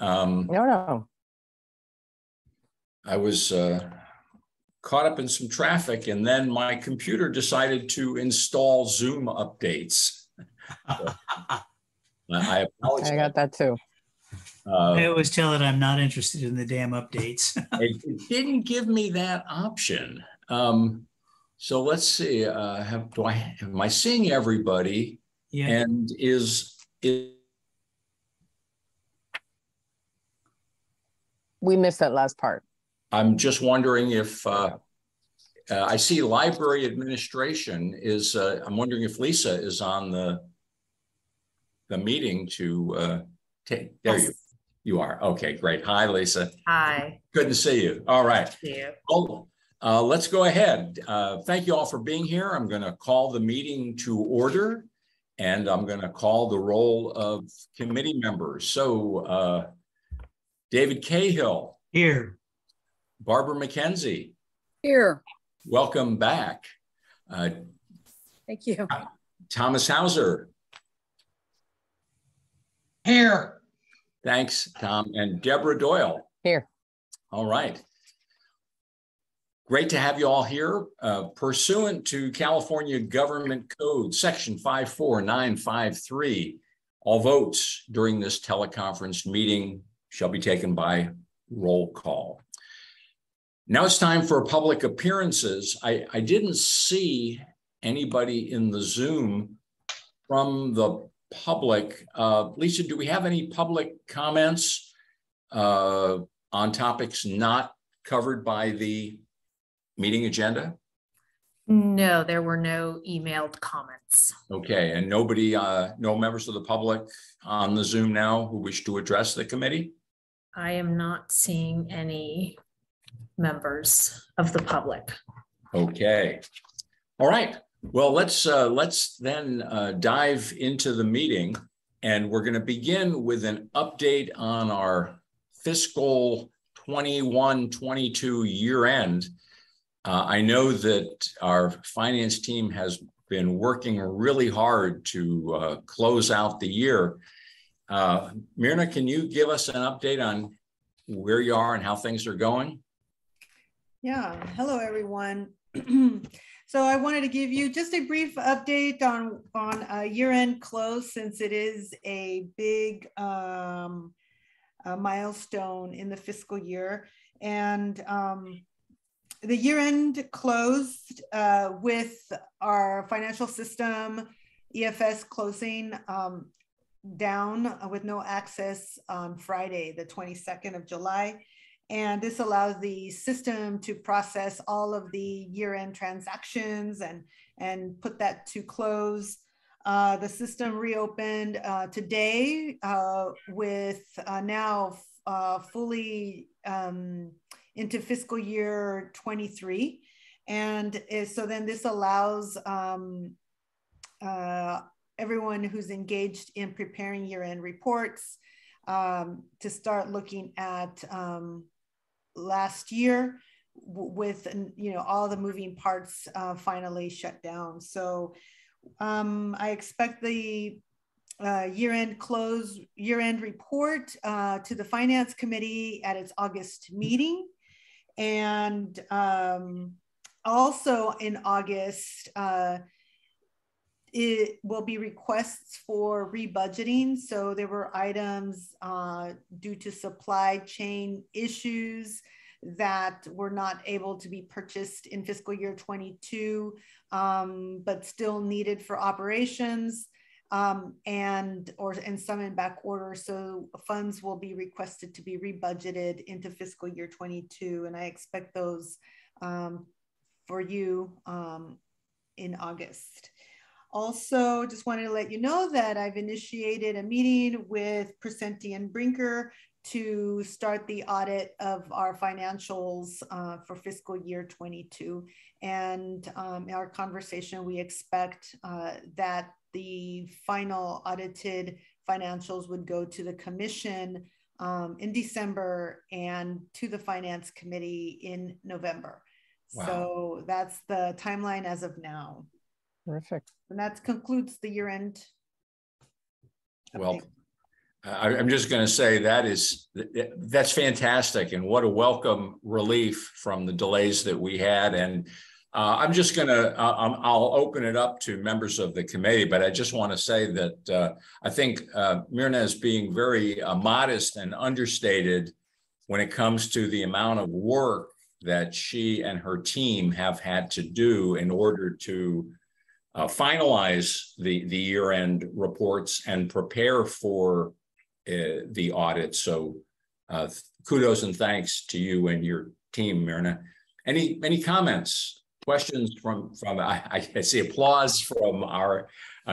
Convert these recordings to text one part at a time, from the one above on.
No. I was caught up in some traffic, and then my computer decided to install Zoom updates. So, I apologize. I got that too. I always tell it I'm not interested in the damn updates. It didn't give me that option. So let's see. Am I seeing everybody? Yeah. And We missed that last part. I'm just wondering if I see library administration is. I'm wondering if Lisa is on the meeting to take. There you are. Okay, great. Hi, Lisa. Hi. Good to see you. All right. See you. Well, let's go ahead. Thank you all for being here. I'm going to call the meeting to order, and I'm going to call the roll of committee members. So, David Cahill. Here. Barbara McKenzie. Here. Welcome back. Thank you. Thomas Hauser. Here. Thanks, Tom. And Deborah Doyle. Here. All right. Great to have you all here. Pursuant to California Government Code, Section 54953, all votes during this teleconference meeting shall be taken by roll call. Now it's time for public appearances. I didn't see anybody in the Zoom from the public. Lisa, do we have any public comments on topics not covered by the meeting agenda? No, there were no emailed comments. Okay, and nobody, no members of the public on the Zoom now who wish to address the committee? I am not seeing any members of the public. Okay. All right. Well, let's then dive into the meeting, and we're going to begin with an update on our fiscal 21-22 year end. I know that our finance team has been working really hard to close out the year. Myrna, can you give us an update on where you are and how things are going? Yeah, hello everyone. So I wanted to give you just a brief update on year-end close, since it is a big milestone in the fiscal year. And the year-end closed with our financial system, EFS closing down with no access on Friday, the 22nd of July. And this allows the system to process all of the year-end transactions and put that to close. The system reopened today with now fully into fiscal year 23. And so then this allows everyone who's engaged in preparing year-end reports to start looking at last year with, all the moving parts finally shut down. So I expect the year-end report to the Finance Committee at its August meeting. And also in August, it will be requests for rebudgeting. So there were items due to supply chain issues that were not able to be purchased in fiscal year 22, but still needed for operations, and some in back order. So funds will be requested to be rebudgeted into fiscal year 22. And I expect those for you in August. Also, just wanted to let you know that I've initiated a meeting with Persenti and Brinker to start the audit of our financials for fiscal year 22. And in our conversation, we expect that the final audited financials would go to the commission in December and to the Finance Committee in November. Wow. So that's the timeline as of now. Terrific. And that concludes the year-end. Well, I'm just going to say that's fantastic, and what a welcome relief from the delays that we had. And I'm just going to I'll open it up to members of the committee, but I just want to say that I think Myrna is being very modest and understated when it comes to the amount of work that she and her team have had to do in order to finalize the year-end reports and prepare for the audit. So kudos and thanks to you and your team, Myrna. Any comments, questions from I see applause from our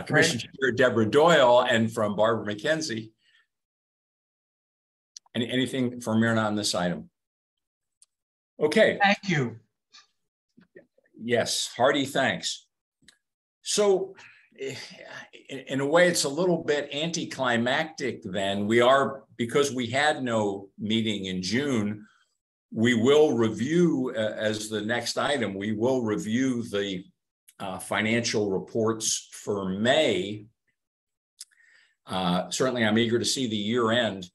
Commissioner Chair, Deborah Doyle, and from Barbara McKenzie. Anything for Myrna on this item? Okay. Thank you. Yes, hearty thanks. So in a way, it's a little bit anticlimactic then. Because we had no meeting in June, we will review as the next item, we will review the financial reports for May. Certainly, I'm eager to see the year end.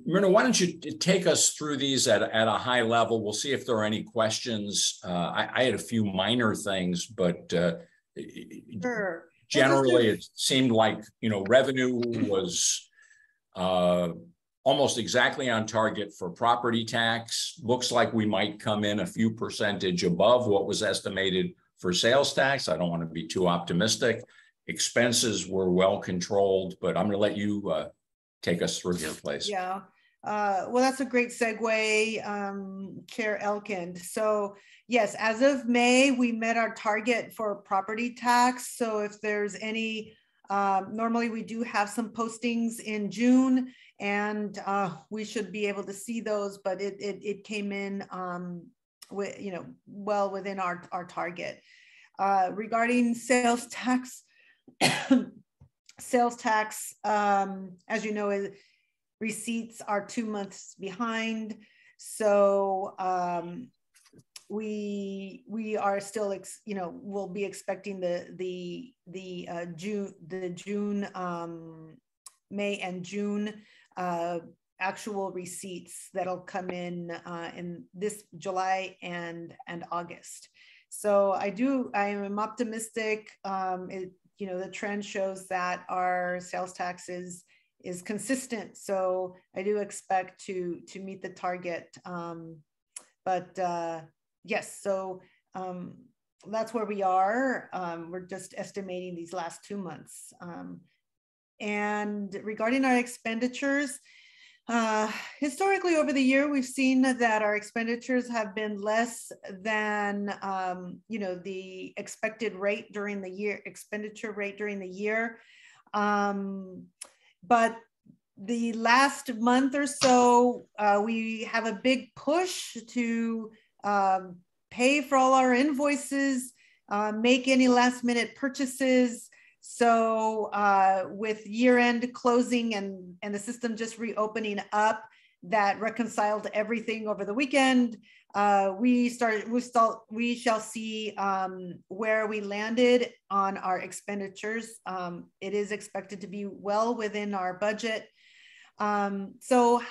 Myrna, why don't you take us through these at a high level? We'll see if there are any questions. I had a few minor things, but Sure. generally it seemed like, revenue was almost exactly on target for property tax. Looks like we might come in a few percentage above what was estimated for sales tax. I don't want to be too optimistic. Expenses were well controlled, but I'm going to let you take us through here, please. Yeah. Well, that's a great segue, Chair Elkind. So yes, as of May, we met our target for property tax. So if there's any, normally we do have some postings in June, and we should be able to see those, but it came in with, well within our target. Regarding sales tax, sales tax, as you know, receipts are 2 months behind. So we are still, we'll be expecting the June, May and June actual receipts that'll come in this July and August. So I am optimistic. The trend shows that our sales tax is consistent. So I do expect to meet the target. Yes, so that's where we are. We're just estimating these last 2 months. And regarding our expenditures, historically over the year, we've seen that our expenditures have been less than, the expected rate during the year, expenditure rate during the year. But the last month or so, we have a big push to pay for all our invoices, make any last minute purchases. So with year-end closing and the system just reopening up, that reconciled everything over the weekend, we shall see where we landed on our expenditures. It is expected to be well within our budget. So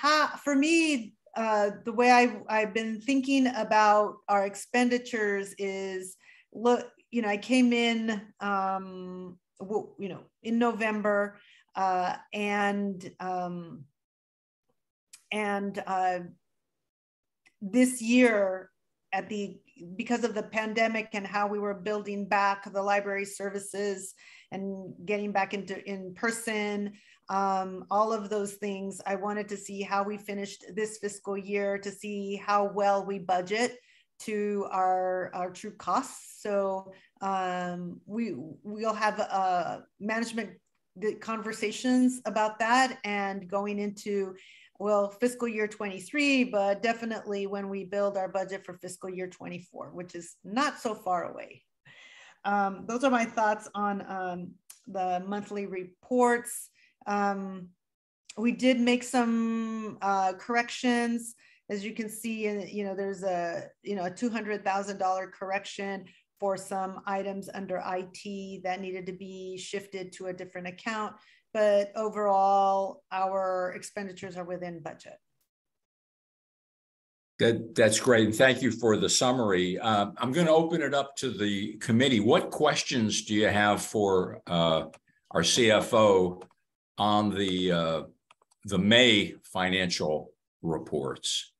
for me, the way I've been thinking about our expenditures is, look, I came in, in November, and this year, because of the pandemic and how we were building back the library services and getting back in person, all of those things, I wanted to see how we finished this fiscal year, to see how well we budget to our true costs. So we'll have management conversations about that, and going into, well, fiscal year 23, but definitely when we build our budget for fiscal year 24, which is not so far away. Those are my thoughts on the monthly reports. We did make some corrections. As you can see, there's a $200,000 correction for some items under IT that needed to be shifted to a different account. but overall, our expenditures are within budget. That's great. And thank you for the summary. I'm going to open it up to the committee. What questions do you have for our CFO on the May financial reports?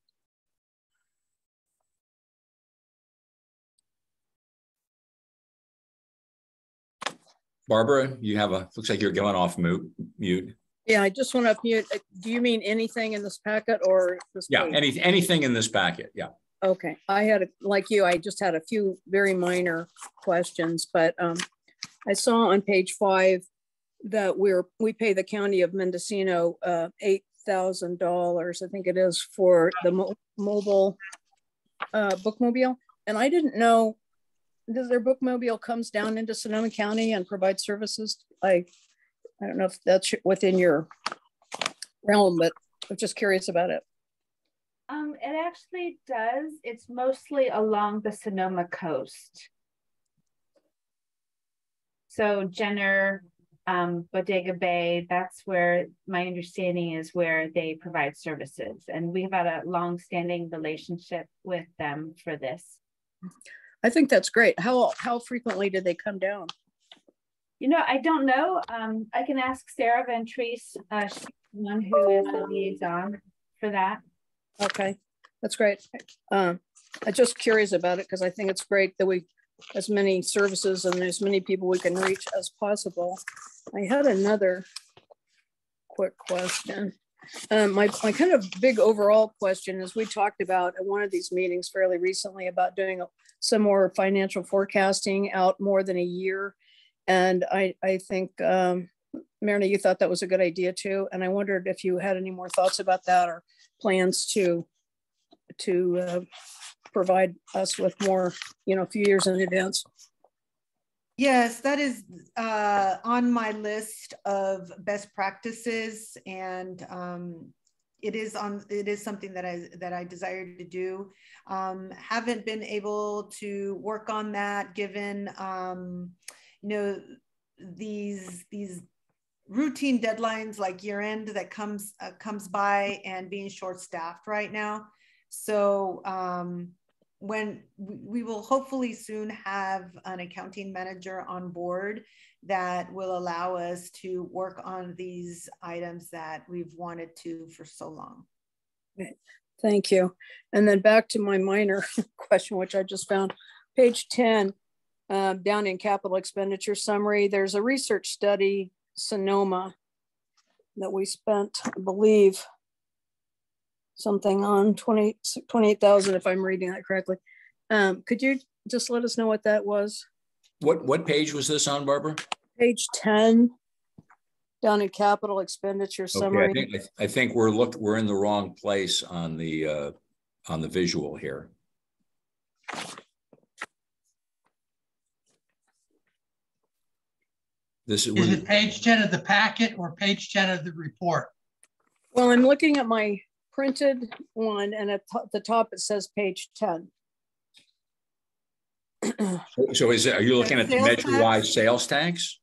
Barbara, you have looks like you're going off mute. Yeah, I just want to mute. Do you mean anything in this packet or this page? Anything in this packet? Yeah. Okay. I had, like you, I just had a few very minor questions, but I saw on page 5 that we pay the county of Mendocino $8,000, I think it is, for the mobile bookmobile. And I didn't know, does their bookmobile comes down into Sonoma County and provides services? I don't know if that's within your realm, but I'm just curious about it. It actually does. It's mostly along the Sonoma coast. So Jenner, Bodega Bay, that's where my understanding is where they provide services. And we've had a long-standing relationship with them for this. I think that's great. How frequently do they come down? You know, I don't know. I can ask Sarah Ventrice, she's the one who is the liaison for that. Okay, that's great. I'm just curious about it because I think it's great that we, as many services and as many people we can reach as possible. I had another quick question. My kind of big overall question is, we talked about at one of these meetings fairly recently about doing some more financial forecasting out more than a year. And I think, Marina, you thought that was a good idea too. And I wondered if you had any more thoughts about that or plans to provide us with more, a few years in advance. Yes, that is on my list of best practices, and it is something that I desire to do. Haven't been able to work on that given these routine deadlines like year end that comes by, and being short staffed right now. So when we will hopefully soon have an accounting manager on board that will allow us to work on these items that we've wanted to for so long. Okay. Thank you. And then back to my minor question, which I just found, page 10, down in capital expenditure summary, there's a research study, Sonoma, that we spent, I believe, something on 28,000, if I'm reading that correctly. Could you just let us know what that was? What page was this on, Barbara? Page 10, down in capital expenditure summary. Okay, I think we're in the wrong place on the visual here. Is it page 10 of the packet or page 10 of the report? Well, I'm looking at my printed one, and at the top it says page 10. So are you looking at the measure-wise sales tax?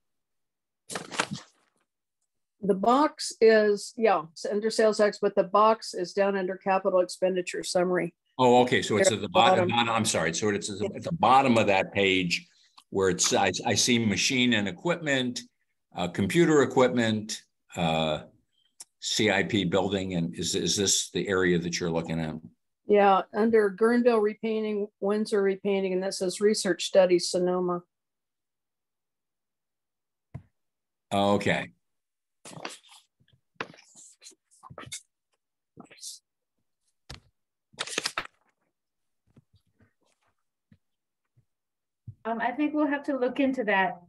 The box is, it's under sales tax, but the box is down under capital expenditure summary. Oh, okay. So it's at the bottom. I'm sorry. So it's at the bottom of that page where it's, I see machine and equipment, computer equipment, CIP building. And is this the area that you're looking at? Yeah, under Guerneville repainting, Windsor repainting, and that says research studies, Sonoma. Okay. I think we'll have to look into that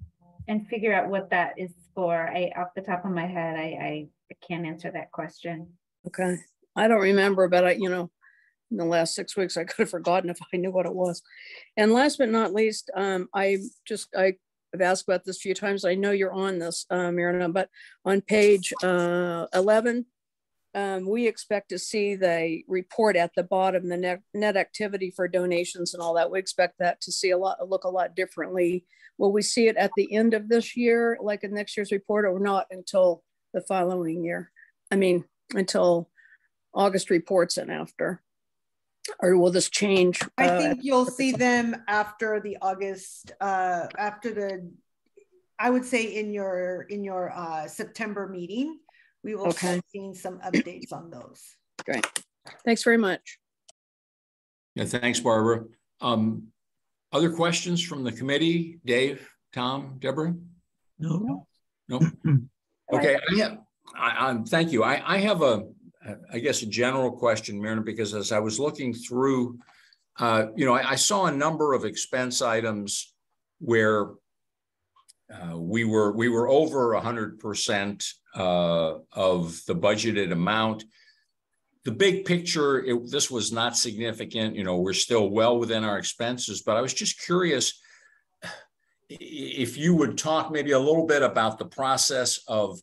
and figure out what that is for. Off the top of my head, I can't answer that question. Okay, I don't remember, but in the last 6 weeks, I could have forgotten if I knew what it was. And last but not least, I've asked about this a few times. I know you're on this, Marina, but on page 11, we expect to see the report at the bottom, the net activity for donations and all that. We expect that to look a lot differently. Will we see it at the end of this year, like in next year's report, or not until the following year. I mean, until August reports and after. Or will this change? I think you'll see them after the August, after the, I would say in your September meeting, we will start seeing some updates on those. Great. Thanks very much. Yeah, thanks, Barbara. Other questions from the committee? Dave, Tom, Deborah? No. Okay, thank you. I have I guess a general question, Myrna, because as I was looking through, I saw a number of expense items where we were over 100% of the budgeted amount. The big picture, this was not significant. We're still well within our expenses, but I was just curious if you would talk maybe a little bit about the process of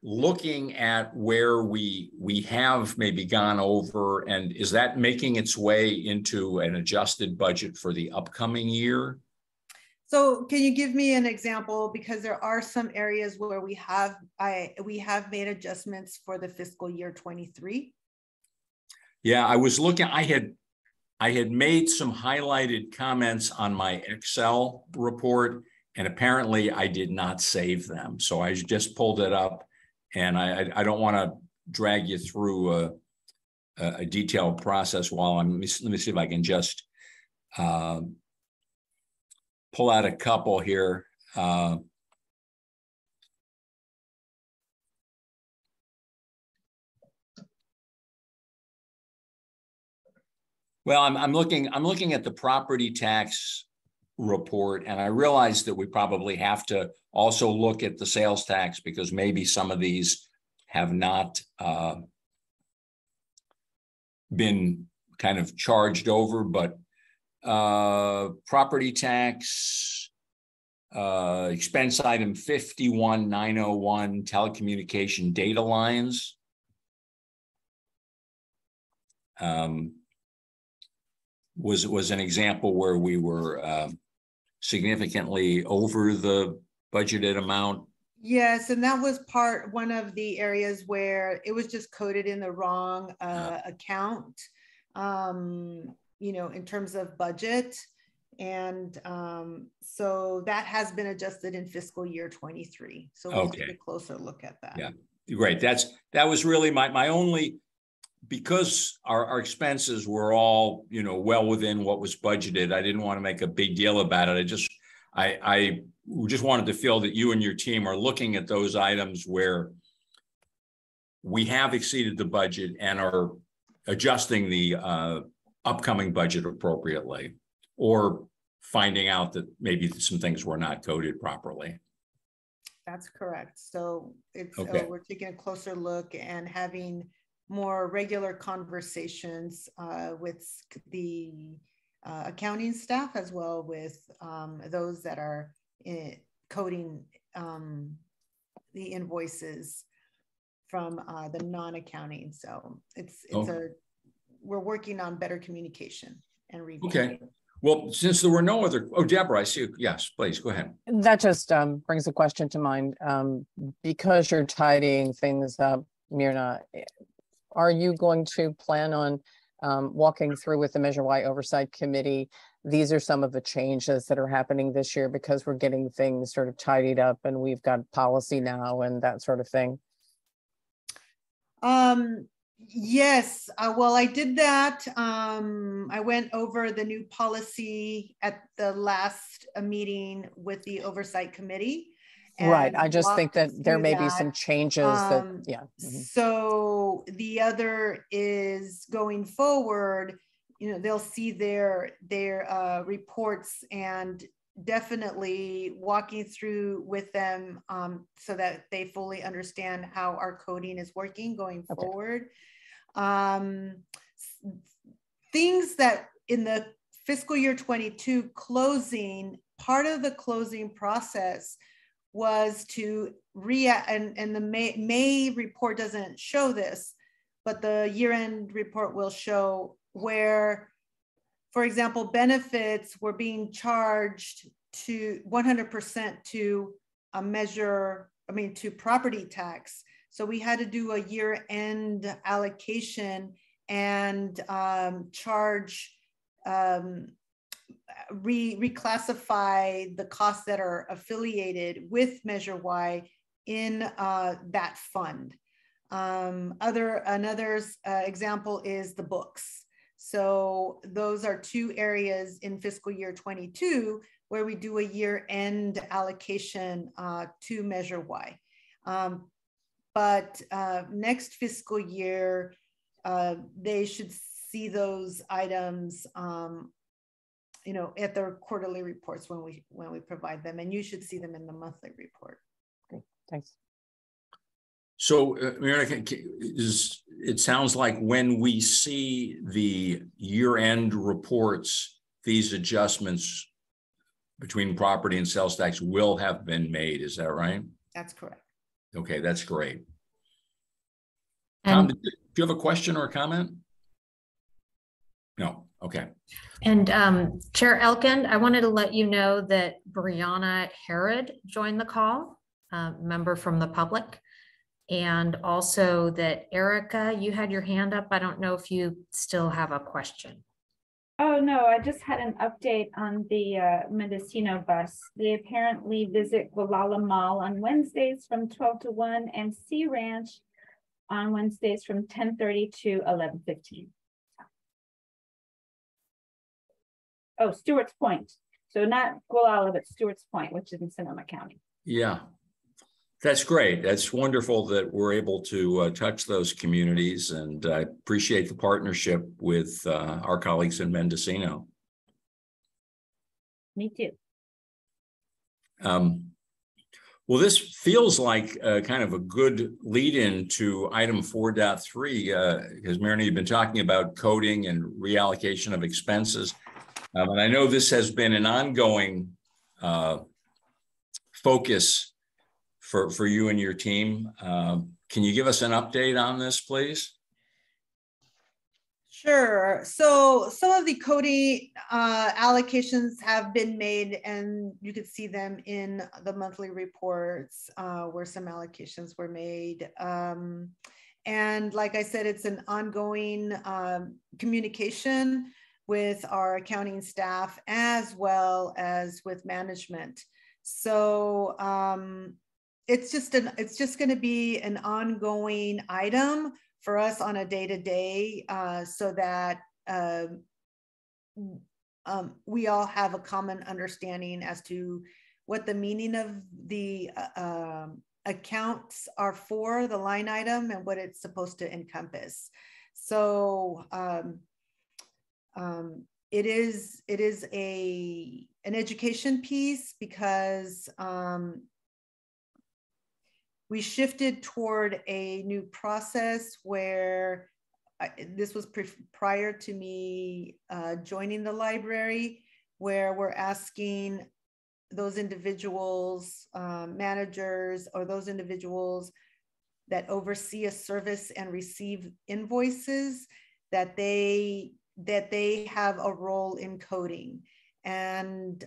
looking at where we have maybe gone over, and is that making its way into an adjusted budget for the upcoming year? So can you give me an example? Because there are some areas where we have made adjustments for the fiscal year 23. Yeah, I was looking, I had made some highlighted comments on my Excel report, and apparently I did not save them. So I just pulled it up, and I don't want to drag you through a detailed process while let me see if I can just pull out a couple here. Well, I'm looking at the property tax report, and I realize that we probably have to also look at the sales tax because maybe some of these have not been kind of charged over, but property tax, expense item 51901, telecommunication data lines. Was an example where we were significantly over the budgeted amount. Yes, and that was one of the areas where it was just coded in the wrong account, in terms of budget. And so that has been adjusted in fiscal year 23. So we'll take a closer look at that. Yeah, great. That was really my only, because our expenses were all, well within what was budgeted. I didn't want to make a big deal about it. I just wanted to feel that you and your team are looking at those items where we have exceeded the budget and are adjusting the upcoming budget appropriately, or finding out that maybe some things were not coded properly. That's correct. So we're taking a closer look and having more regular conversations with the accounting staff, as well with those that are coding the invoices from the non-accounting. So we're working on better communication and review. Okay. Well, since there were no other, Deborah, I see you. Yes, please go ahead. That just brings a question to mind. Because you're tidying things up, Myrna, are you going to plan on walking through with the Measure Y Oversight Committee? These are some of the changes that are happening this year because we're getting things sort of tidied up and we've got policy now and that sort of thing. Yes, well, I did that. I went over the new policy at the last meeting with the Oversight Committee. Right. I just think that there may be some changes that, yeah. So the other is going forward, they'll see their reports, and definitely walking through with them so that they fully understand how our coding is working going forward. Things that in the fiscal year 22 closing, part of the closing process was to and the May report doesn't show this, but the year-end report will show where, for example, benefits were being charged to 100% to a Measure to property tax. So we had to do a year-end allocation and charge, reclassify the costs that are affiliated with Measure Y in that fund. Another example is the books. So those are two areas in fiscal year 22 where we do a year-end allocation to Measure Y. But next fiscal year, they should see those items, at their quarterly reports when we provide them, and you should see them in the monthly report. Okay, thanks. So, it sounds like when we see the year-end reports, these adjustments between property and sales tax will have been made. Is that right? That's correct. Okay, that's great. And, Tom, do you have a question or a comment? No. Okay. And Chair Elkind, I wanted to let you know that Brianna Herod joined the call, member from the public. And also that Erica, you had your hand up. I don't know if you still have a question. Oh, no, I just had an update on the Mendocino bus. They apparently visit Gualala Mall on Wednesdays from 12 to 1 and Sea Ranch on Wednesdays from 10:30 to 11:15. Oh, Stewart's Point. So not Gualala, but Stewart's Point, which is in Sonoma County. Yeah. That's great. That's wonderful that we're able to touch those communities, and I appreciate the partnership with our colleagues in Mendocino. Me too. Well, this feels like kind of a good lead-in to item 4.3, because Marina, you've been talking about coding and reallocation of expenses. And I know this has been an ongoing focus for you and your team. Can you give us an update on this, please? Sure. So some of the coding allocations have been made, and you could see them in the monthly reports where some allocations were made. And like I said, it's an ongoing communication with our accounting staff as well as with management. So it's just going to be an ongoing item for us on a day-to-day, so that we all have a common understanding as to what the meaning of the accounts are for the line item and what it's supposed to encompass. So it is an education piece, because we shifted toward a new process where this was prior to me joining the library, where we're asking those individuals, managers, or those individuals that oversee a service and receive invoices, that they have a role in coding. And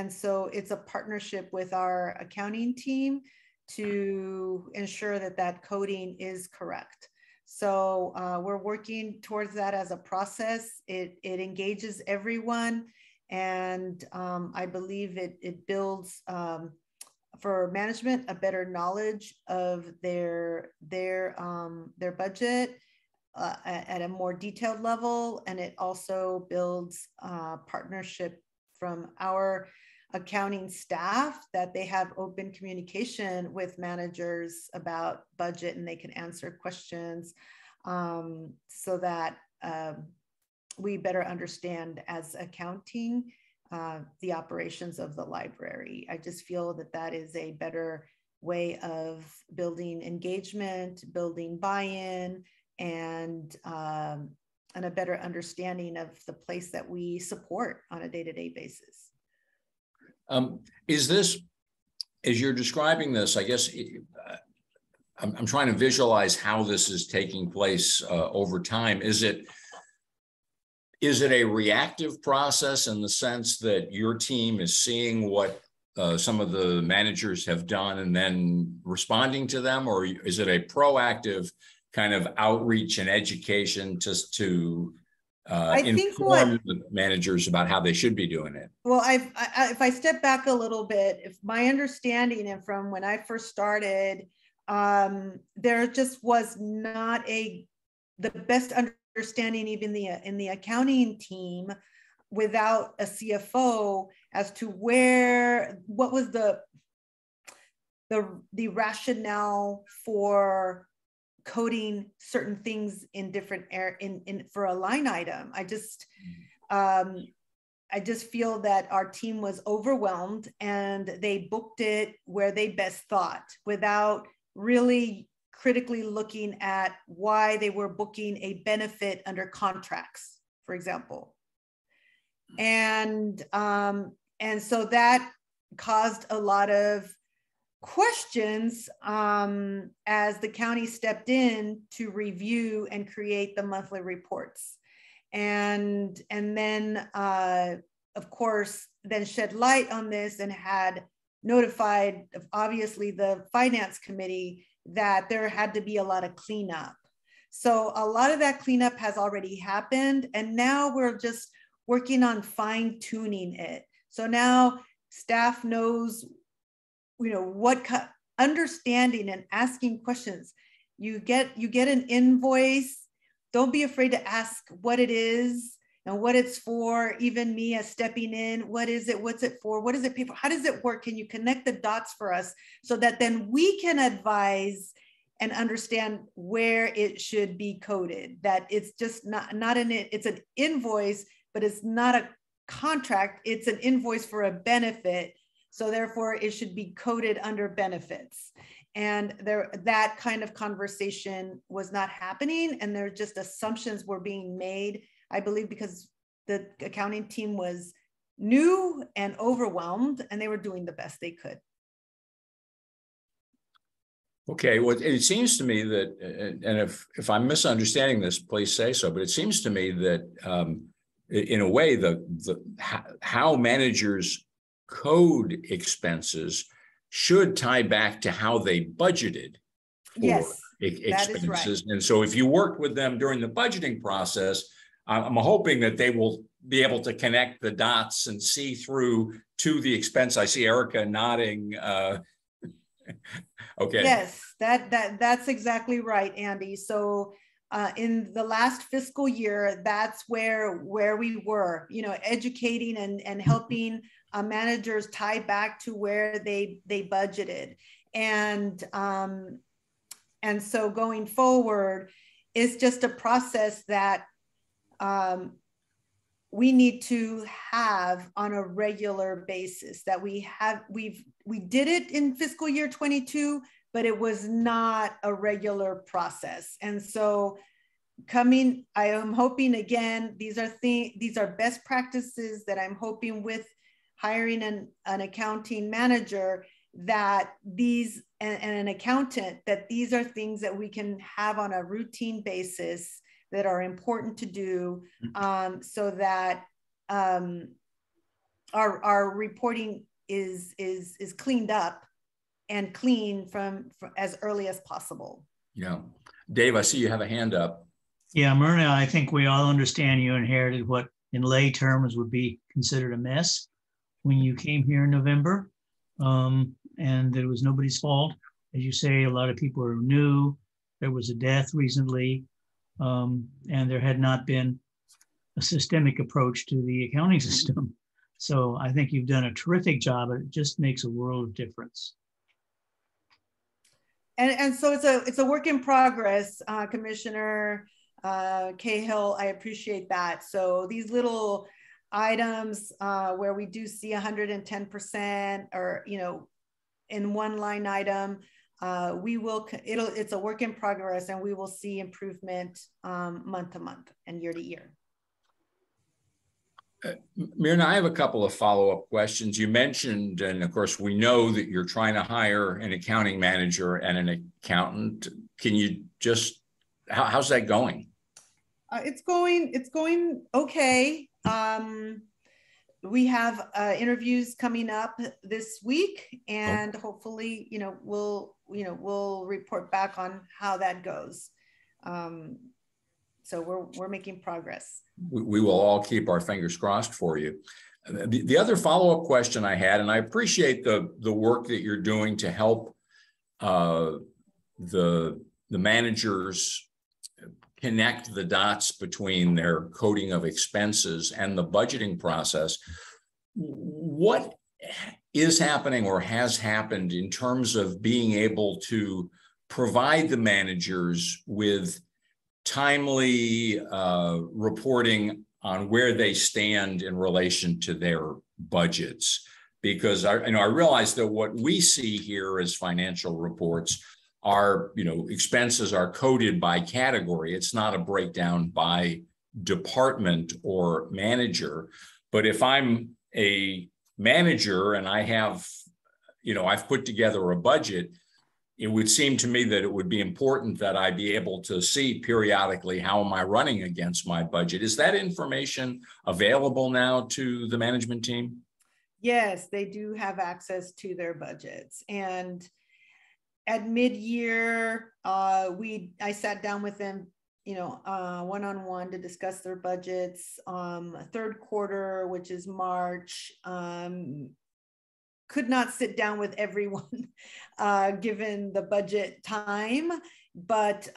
so it's a partnership with our accounting team to ensure that that coding is correct. So we're working towards that as a process. It engages everyone, and I believe it builds for management a better knowledge of their budget at a more detailed level, and it also builds partnership from our accounting staff, that they have open communication with managers about budget and they can answer questions, so that we better understand as accounting the operations of the library. I just feel that that is a better way of building engagement, building buy-in, and a better understanding of the place that we support on a day-to-day basis. Is this, as you're describing this, I guess I'm trying to visualize how this is taking place over time. Is it a reactive process in the sense that your team is seeing what some of the managers have done and then responding to them, or is it a proactive kind of outreach and education just to inform the managers about how they should be doing it? Well, if I step back a little bit, if my understanding and from when I first started, there just was not the best understanding even in the accounting team without a CFO as to what was the rationale for coding certain things in different for a line item. I just feel that our team was overwhelmed and they booked it where they best thought without really critically looking at why they were booking a benefit under contracts, for example. And so that caused a lot of questions as the county stepped in to review and create the monthly reports. And then, of course, then shed light on this and had notified, obviously, the finance committee that there had to be a lot of cleanup. So a lot of that cleanup has already happened. And now we're just working on fine tuning it. So now staff knows, what understanding and asking questions. You get an invoice. Don't be afraid to ask what it is and what it's for. Even me as stepping in, what is it? What's it for? What does it pay for? How does it work? Can you connect the dots for us so that then we can advise and understand where it should be coded? That it's just it's an invoice, but it's not a contract. It's an invoice for a benefit. So therefore it should be coded under benefits. And that kind of conversation was not happening. And there just assumptions were being made, I believe, because the accounting team was new and overwhelmed and they were doing the best they could. Okay, well, it seems to me that, and if I'm misunderstanding this, please say so, but it seems to me that in a way, how managers code expenses should tie back to how they budgeted for expenses. Right. And so if you worked with them during the budgeting process, I'm hoping that they will be able to connect the dots and see through to the expense. I see Erica nodding. Okay. Yes, that's exactly right, Andy. So in the last fiscal year, that's where we were, educating and helping managers tie back to where they budgeted. And so going forward is just a process that we need to have on a regular basis, that we did it in fiscal year 22, but it was not a regular process. And so I am hoping, again, these are best practices that I'm hoping with hiring an accounting manager, that and an accountant, that these are things that we can have on a routine basis that are important to do, so that our reporting is cleaned up and clean from as early as possible. Yeah. Dave, I see you have a hand up. Yeah, Myrna, I think we all understand you inherited what in lay terms would be considered a mess when you came here in November. And it was nobody's fault. As you say, a lot of people are new. There was a death recently, and there had not been a systemic approach to the accounting system. So I think you've done a terrific job. It just makes a world of difference. And so it's a work in progress, Commissioner Cahill. I appreciate that. So these little items where we do see 110% or in one line item, it's a work in progress, and we will see improvement month to month and year to year. Myrna, I have a couple of follow-up questions. You mentioned, and of course we know that you're trying to hire an accounting manager and an accountant. Can you just, how's that going? It's going okay. we have interviews coming up this week, and hopefully, we'll report back on how that goes. So we're making progress. We will all keep our fingers crossed for you. The other follow-up question I had, and I appreciate the work that you're doing to help the managers connect the dots between their coding of expenses and the budgeting process. What is happening or has happened in terms of being able to provide the managers with timely reporting on where they stand in relation to their budgets? Because I realize that what we see here as financial reports are, expenses are coded by category. It's not a breakdown by department or manager. But if I'm a manager and I have, I've put together a budget, it would seem to me that it would be important that I be able to see periodically how am I running against my budget. Is that information available now to the management team? Yes, they do have access to their budgets. And at mid-year, I sat down with them, one-on-one to discuss their budgets. Third quarter, which is March, could not sit down with everyone given the budget time, but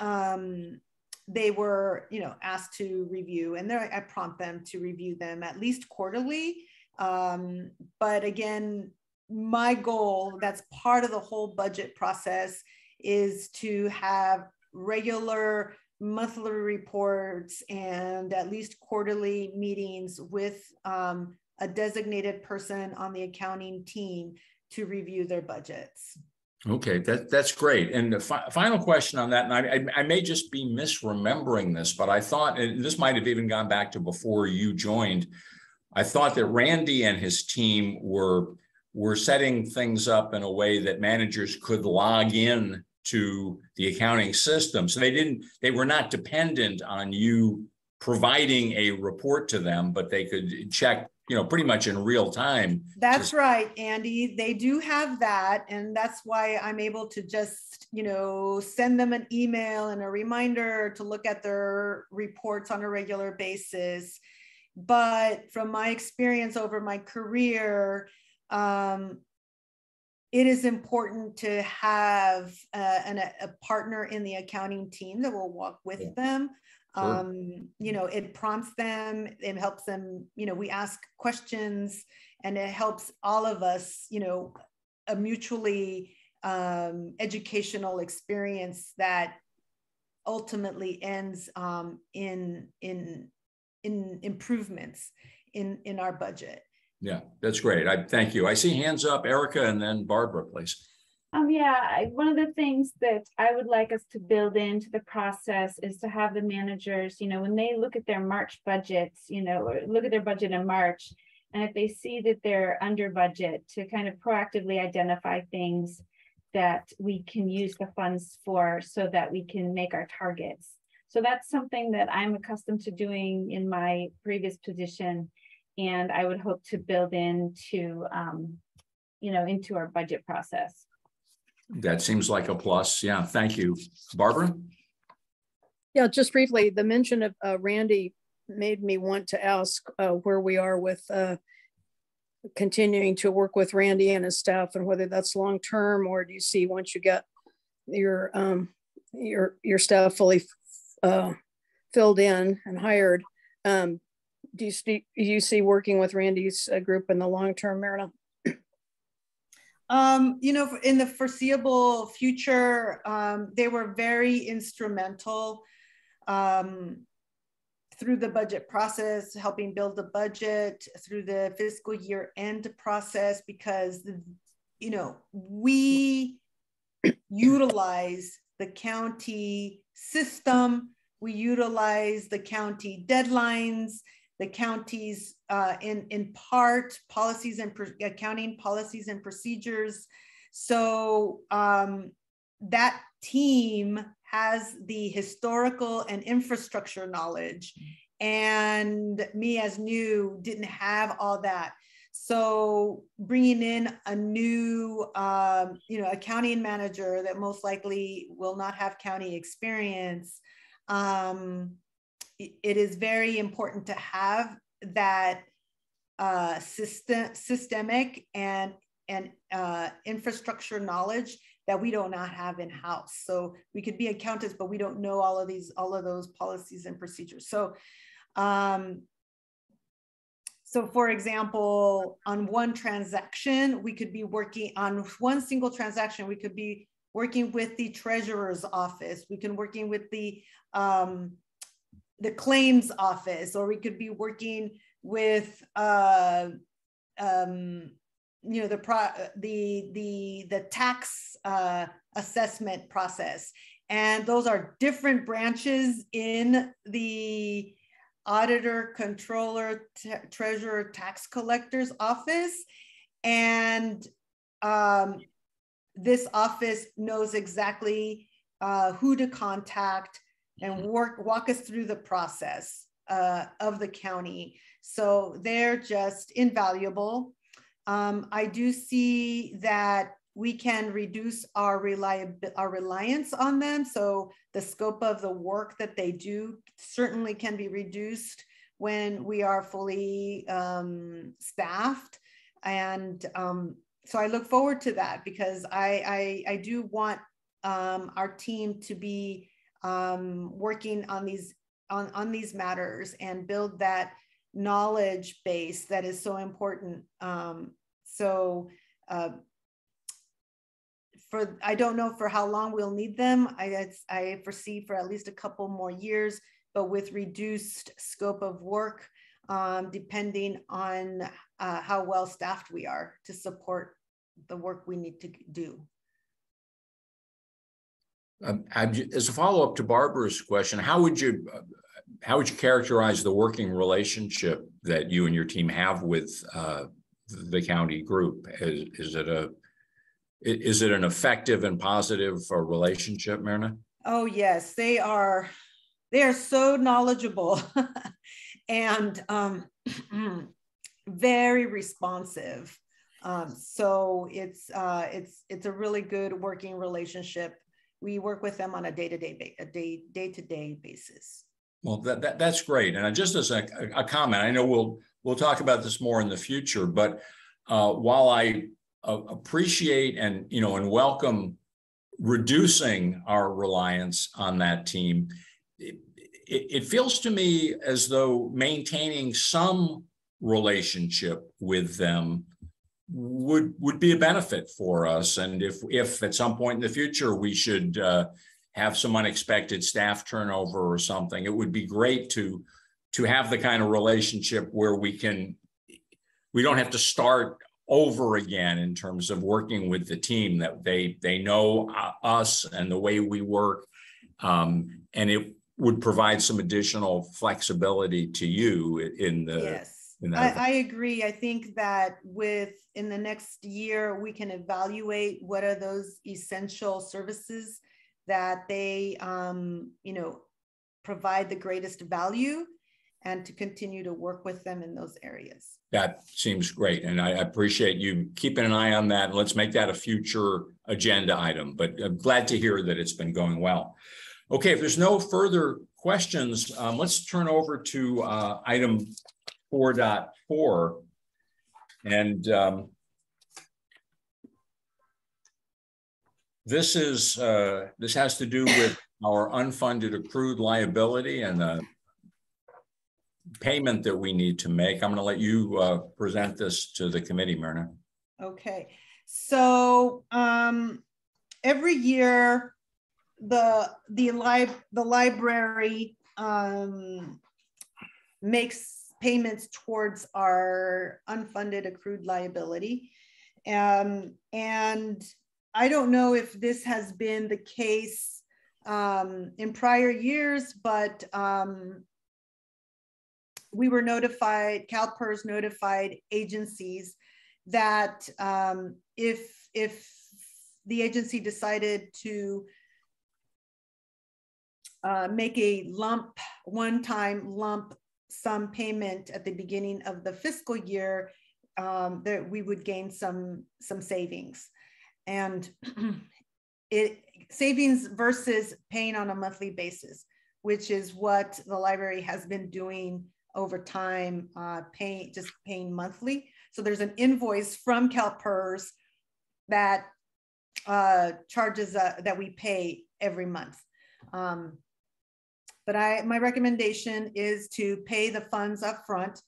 they were, asked to review, and I prompt them to review them at least quarterly. But again, my goal, that's part of the whole budget process, is to have regular monthly reports and at least quarterly meetings with a designated person on the accounting team to review their budgets. Okay, that's great. And the final question on that, and I may just be misremembering this, but I thought, and this might have even gone back to before you joined, I thought that Randy and his team were setting things up in a way that managers could log in to the accounting system. So they were not dependent on you providing a report to them, but they could check, pretty much in real time. That's right, Andy. They do have that. And that's why I'm able to just, send them an email and a reminder to look at their reports on a regular basis. But from my experience over my career, it is important to have a partner in the accounting team that will walk with them. Sure. It prompts them, it helps them, we ask questions, and it helps all of us, a mutually educational experience that ultimately ends in improvements in our budget. Yeah, that's great. I thank you. I see hands up, Erica, and then Barbara, please. One of the things that I would like us to build into the process is to have the managers, when they look at their March budgets, or look at their budget in March, and if they see that they're under budget, to kind of proactively identify things that we can use the funds for so that we can make our targets. So that's something that I'm accustomed to doing in my previous position, and I would hope to build into, into our budget process. That seems like a plus. Yeah, thank you. Barbara? Yeah, just briefly, the mention of Randy made me want to ask where we are with continuing to work with Randy and his staff, and whether that's long-term, or do you see, once you get your staff fully filled in and hired, do you see working with Randy's group in the long-term, Myrna? In the foreseeable future, they were very instrumental through the budget process, helping build the budget, through the fiscal year end process, because, we utilize the county system, we utilize the county deadlines, the county's in part policies and accounting policies and procedures. So that team has the historical and infrastructure knowledge, and me as new didn't have all that. So bringing in a new, accounting manager that most likely will not have county experience, it is very important to have that systemic and infrastructure knowledge that we do not have in house. So we could be accountants, but we don't know all of those policies and procedures. So, so for example, on one transaction, we could be working on one single transaction. We could be working with the treasurer's office. We can working with the claims office, or we could be working with the tax assessment process. And those are different branches in the auditor, controller, treasurer, tax collector's office. And this office knows exactly who to contact and walk us through the process of the county. So they're just invaluable. I do see that we can reduce our reliance on them. So the scope of the work that they do certainly can be reduced when we are fully staffed. And so I look forward to that, because I do want our team to be working on these matters and build that knowledge base that is so important. I don't know for how long we'll need them. I foresee for at least a couple more years, but with reduced scope of work, depending on how well staffed we are to support the work we need to do. As a follow-up to Barbara's question, how would you characterize the working relationship that you and your team have with the county group? Is it an effective and positive relationship, Myrna? Oh yes, they are so knowledgeable and very responsive. So it's a really good working relationship. We work with them on a day-to-day basis. Well, that's great. And just as a comment, I know we'll talk about this more in the future, but while I appreciate and welcome reducing our reliance on that team, it feels to me as though maintaining some relationship with them would be a benefit for us. And if at some point in the future we should have some unexpected staff turnover or something, it would be great to have the kind of relationship where we don't have to start over again in terms of working with the team, that they know us and the way we work, and it would provide some additional flexibility to you in the. Yes. I agree. I think that in the next year, we can evaluate what are those essential services that they, provide the greatest value, and to continue to work with them in those areas. That seems great. And I appreciate you keeping an eye on that. And let's make that a future agenda item, but I'm glad to hear that it's been going well. Okay, if there's no further questions, let's turn over to item 4.4. And this has to do with our unfunded accrued liability and payment that we need to make. I'm going to let you present this to the committee, Myrna. Okay, so every year the library makes payments towards our unfunded accrued liability, and I don't know if this has been the case in prior years, but we were notified, CalPERS notified agencies that if the agency decided to make a one-time lump sum payment at the beginning of the fiscal year, that we would gain some savings. And savings versus paying on a monthly basis, which is what the library has been doing over time, just paying monthly. So there's an invoice from CalPERS that charges that we pay every month. But my recommendation is to pay the funds up front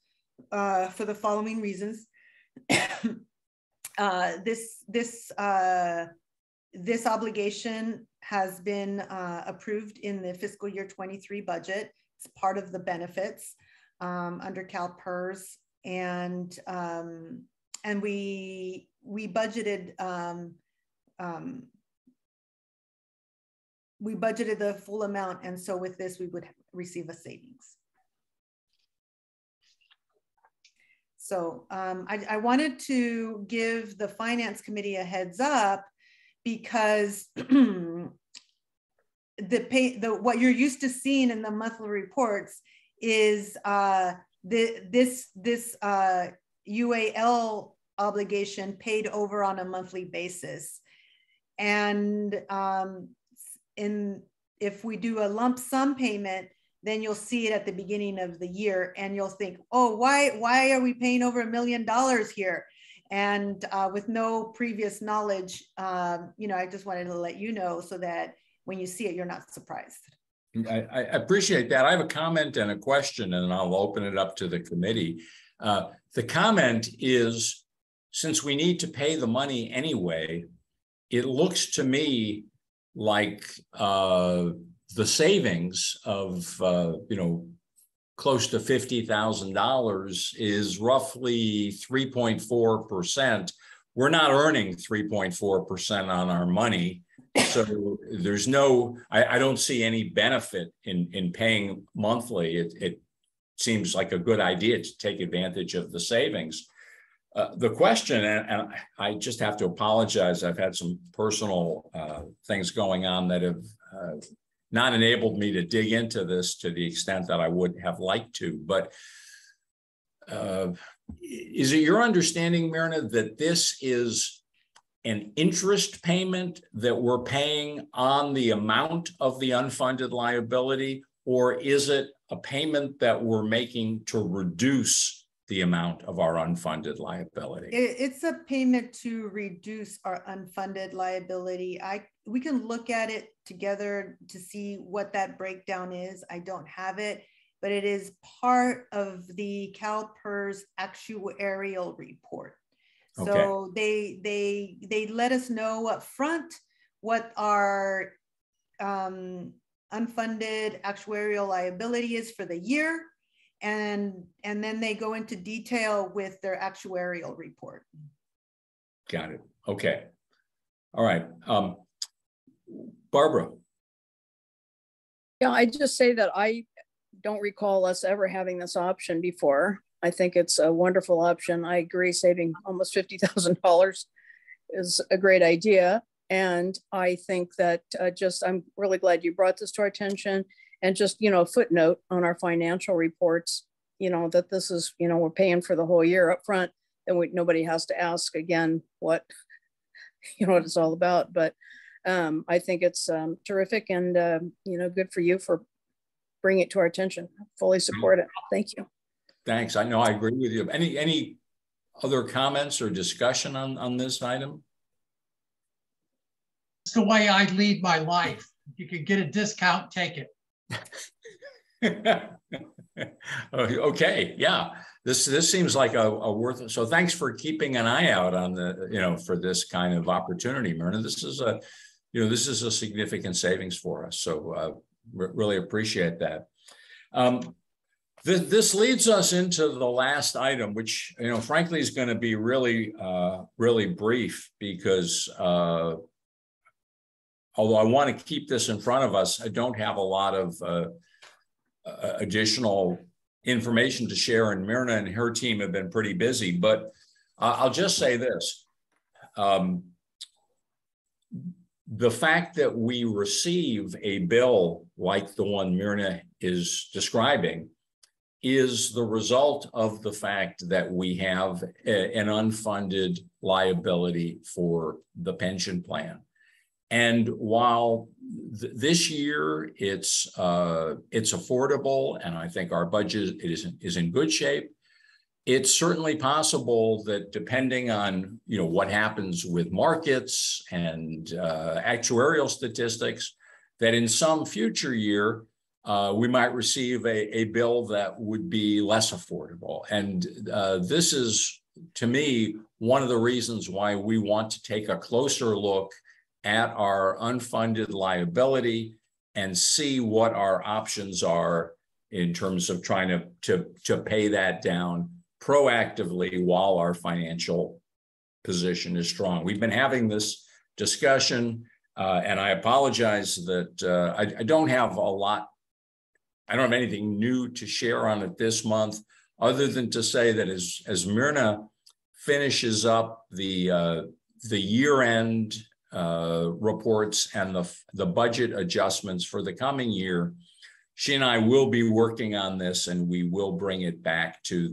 for the following reasons. This obligation has been approved in the fiscal year 23 budget. It's part of the benefits under CalPERS, and we budgeted the full amount, and so with this we would receive a savings. So I wanted to give the Finance Committee a heads up, because what you're used to seeing in the monthly reports is this UAL obligation paid over on a monthly basis. And if we do a lump sum payment, then you'll see it at the beginning of the year, and you'll think, oh, why are we paying over $1 million here? And with no previous knowledge, I just wanted to let you know, so that when you see it, you're not surprised. I appreciate that. I have a comment and a question, and I'll open it up to the committee. The comment is, since we need to pay the money anyway, it looks to me like the savings of, close to $50,000 is roughly 3.4%. We're not earning 3.4% on our money. So there's I don't see any benefit in paying monthly. It seems like a good idea to take advantage of the savings. The question, and I just have to apologize, I've had some personal things going on that have not enabled me to dig into this to the extent that I would have liked to. But is it your understanding, Myrna, that this is an interest payment that we're paying on the amount of the unfunded liability, or is it a payment that we're making to reduce the amount of our unfunded liability? It's a payment to reduce our unfunded liability. We can look at it together to see what that breakdown is. I don't have it, but it is part of the CalPERS actuarial report. Okay. So they let us know up front what our unfunded actuarial liability is for the year. And then they go into detail with their actuarial report. Got it. Okay. All right. Barbara. Yeah, I just say that I don't recall us ever having this option before. I think it's a wonderful option. I agree, saving almost $50,000 is a great idea. And I think that I'm really glad you brought this to our attention. And just, a footnote on our financial reports, that this is, we're paying for the whole year up front, and nobody has to ask again what it's all about. But I think it's terrific, and, good for you for bringing it to our attention. Fully support it. Thank you. Thanks. I know I agree with you. Any other comments or discussion on this item? It's the way I lead my life. If you could get a discount, take it. Okay, yeah, this seems like a worth. So thanks for keeping an eye out on the for this kind of opportunity, Myrna. This is a significant savings for us. So really appreciate that. This leads us into the last item, which frankly is going to be really brief, because although I want to keep this in front of us, I don't have a lot of additional information to share, and Myrna and her team have been pretty busy. But I'll just say this. The fact that we receive a bill like the one Myrna is describing is the result of the fact that we have an unfunded liability for the pension plan. And while this year it's affordable, and I think our budget is in good shape, it's certainly possible that depending on what happens with markets and actuarial statistics, that in some future year we might receive a bill that would be less affordable. And this is, to me, one of the reasons why we want to take a closer look at our unfunded liability and see what our options are in terms of trying to pay that down proactively while our financial position is strong. We've been having this discussion, and I apologize that I don't have a lot. I don't have anything new to share on it this month, other than to say that as Myrna finishes up the year-end reports and the budget adjustments for the coming year, she and I will be working on this, and we will bring it back to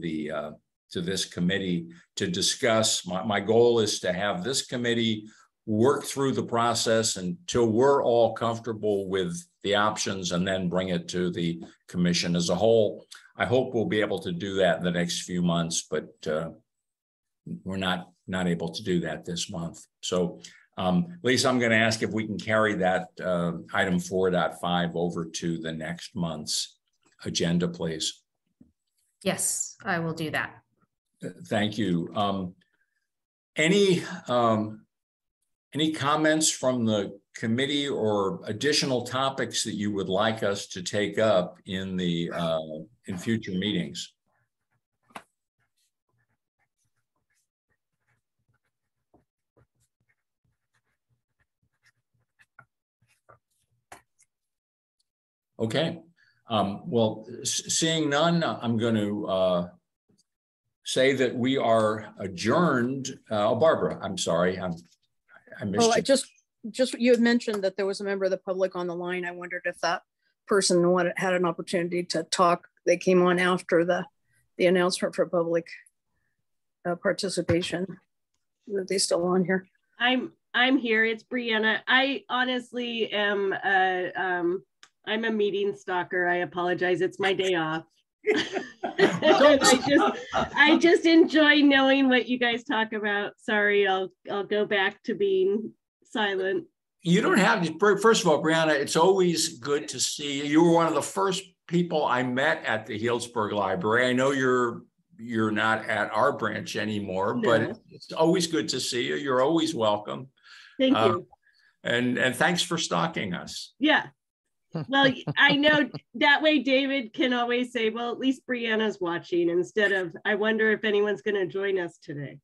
this committee to discuss. My goal is to have this committee work through the process until we're all comfortable with the options, and then bring it to the commission as a whole. I hope we'll be able to do that in the next few months, but we're not able to do that this month. So Lisa, I'm going to ask if we can carry that item 4.5 over to the next month's agenda, please. Yes, I will do that. Thank you. Any comments from the committee or additional topics that you would like us to take up in future meetings? Okay. Well, seeing none, I'm going to say that we are adjourned. Oh, Barbara, I'm sorry. I missed you. I just you had mentioned that there was a member of the public on the line. I wondered if that person had an opportunity to talk. They came on after the announcement for public participation. Are they still on here? I'm here. It's Brianna. I honestly am I'm a meeting stalker. I apologize. It's my day off. I just enjoy knowing what you guys talk about. Sorry, I'll go back to being silent. You don't have to. First of all, Brianna, it's always good to see you. You were one of the first people I met at the Healdsburg Library. I know you're not at our branch anymore, no. But it's always good to see you. You're always welcome. Thank you. And thanks for stalking us. Yeah. Well, I know that way David can always say, well, at least Brianna's watching, instead of, I wonder if anyone's going to join us today.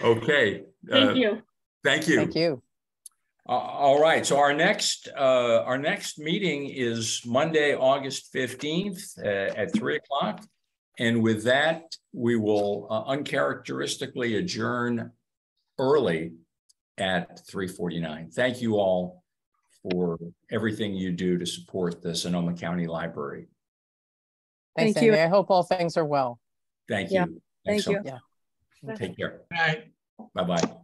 Okay. Thank you. Thank you. Thank you. All right. So our next meeting is Monday, August 15th at 3 o'clock. And with that, we will uncharacteristically adjourn early at 3:49. Thank you all for everything you do to support the Sonoma County Library. Thanks, Andy. I hope all things are well. Thank you. Yeah. Thank you. Yeah. Take care. All right. Bye-bye.